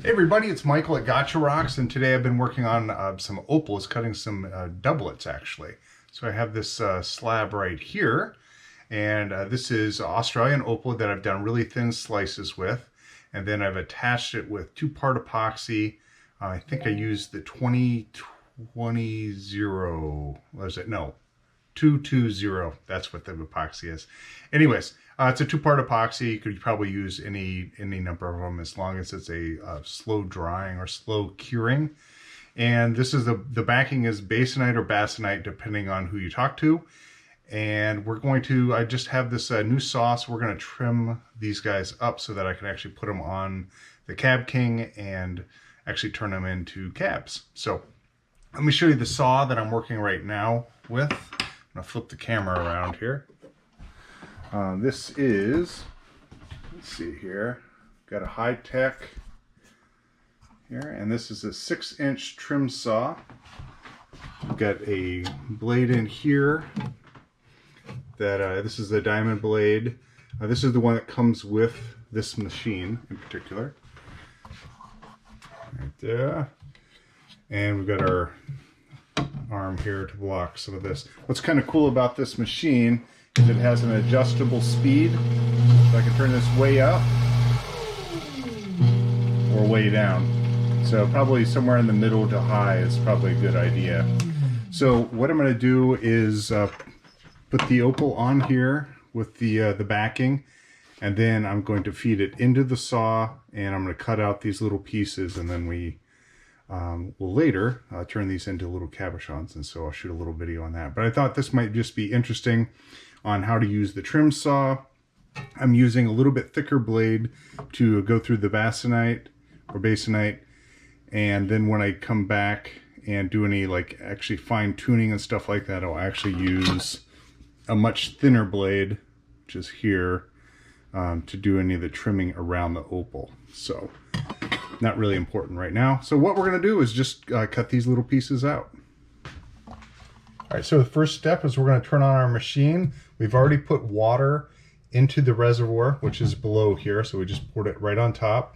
Hey everybody, it's Michael at Gotcha Rocks, and today I've been working on some opals, cutting some doublets actually. So I have this slab right here, and this is Australian opal that I've done really thin slices with, and then I've attached it with two-part epoxy. I think I used the 2020, what is it? No, 220. That's what the epoxy is. Anyways, it's a two-part epoxy. You could probably use any number of them as long as it's a slow drying or slow curing. And this is the backing is basanite or basanite depending on who you talk to. And we're going to, I just have this new sauce. We're going to trim these guys up so that I can actually put them on the Cab King and actually turn them into cabs. So let me show you the saw that I'm working right now with. I'm gonna flip the camera around here. This is, let's see here, got a high-tech here, and this is a 6-inch trim saw. We've got a blade in here that this is the diamond blade. This is the one that comes with this machine in particular. Right there. And we've got our arm here to block some of this. What's kind of cool about this machine is it has an adjustable speed. So I can turn this way up or way down. So probably somewhere in the middle to high is probably a good idea. So what I'm going to do is put the opal on here with the backing, and then I'm going to feed it into the saw, and I'm going to cut out these little pieces, and then we'll later turn these into little cabochons, and so I'll shoot a little video on that. But I thought this might just be interesting on how to use the trim saw. I'm using a little bit thicker blade to go through the basanite or basanite, and then when I come back and do any like actually fine tuning and stuff like that, I'll actually use a much thinner blade, which is here, to do any of the trimming around the opal. So not really important right now. So what we're going to do is just cut these little pieces out. All right, so the first step is we're going to turn on our machine. We've already put water into the reservoir, which is below here. So we just poured it right on top.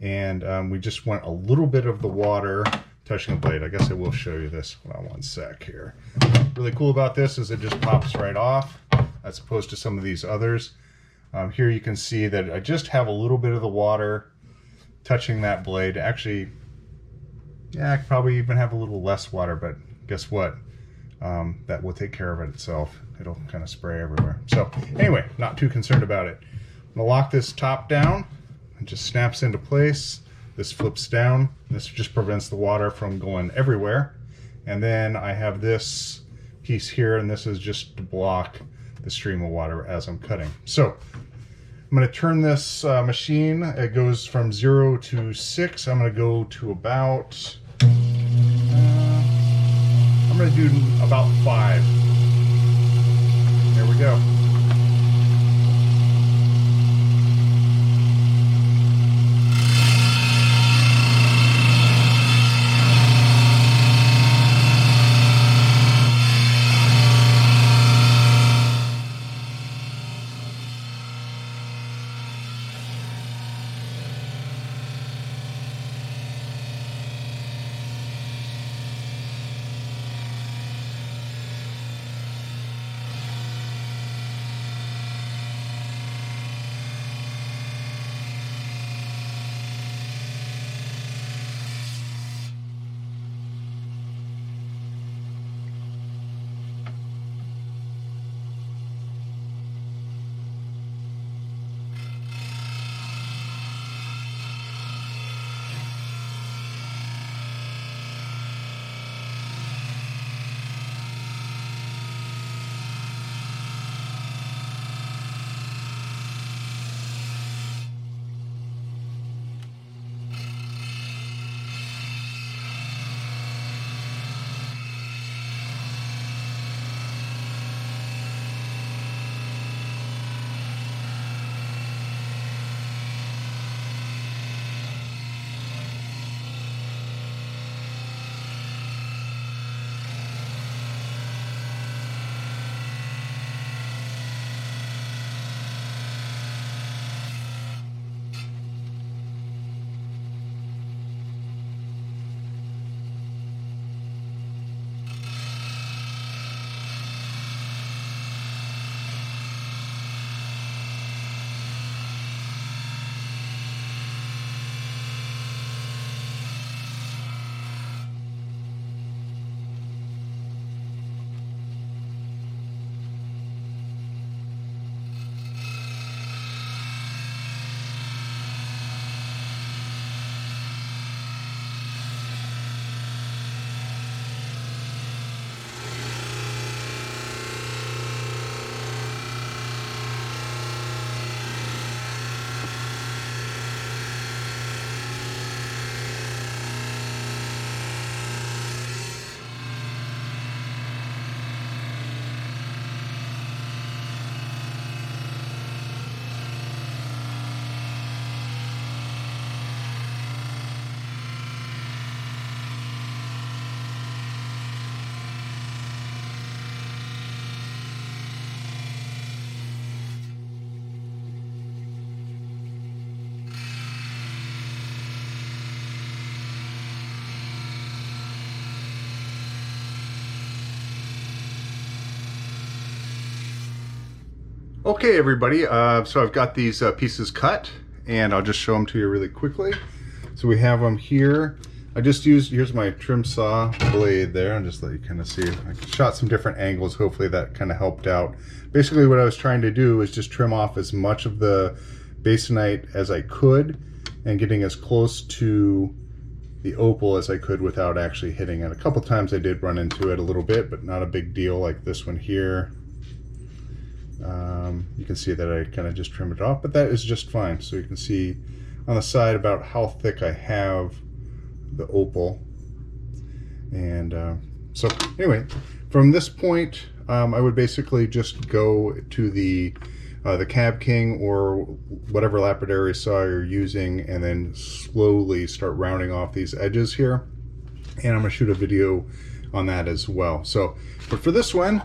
And we just want a little bit of the water touching the blade. I guess I will show you this. Hold on one sec here. Really cool about this is it just pops right off, as opposed to some of these others. Here you can see that I just have a little bit of the water touching that blade. Actually, yeah, I could probably even have a little less water, but guess what? That will take care of it itself. It'll kind of spray everywhere. So anyway, not too concerned about it. I'm gonna lock this top down. It just snaps into place. This flips down. This just prevents the water from going everywhere. And then I have this piece here, and this is just to block the stream of water as I'm cutting. So I'm going to turn this machine. It goes from 0 to 6. I'm going to go to about, I'm going to do about 5. There we go. Okay, everybody, so I've got these pieces cut, and I'll just show them to you really quickly. So we have them here. I just used, here's my trim saw blade there, and just let you kind of see. I shot some different angles, hopefully that kind of helped out. Basically what I was trying to do is just trim off as much of the basanite as I could, and getting as close to the opal as I could without actually hitting it. A couple times I did run into it a little bit, but not a big deal, like this one here. You can see that I kind of just trimmed it off, but that is just fine. So you can see on the side about how thick I have the opal. And so anyway, from this point, I would basically just go to the Cab King or whatever lapidary saw you're using, and then slowly start rounding off these edges here. And I'm gonna shoot a video on that as well. So, but for this one,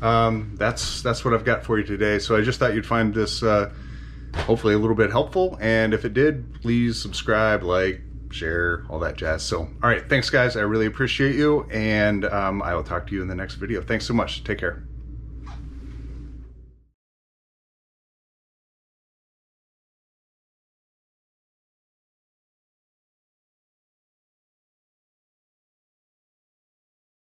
that's what I've got for you today. So I just thought you'd find this hopefully a little bit helpful, and if it did, please subscribe, like, share, all that jazz. So all right, thanks guys, I really appreciate you, and I will talk to you in the next video. Thanks so much, take care.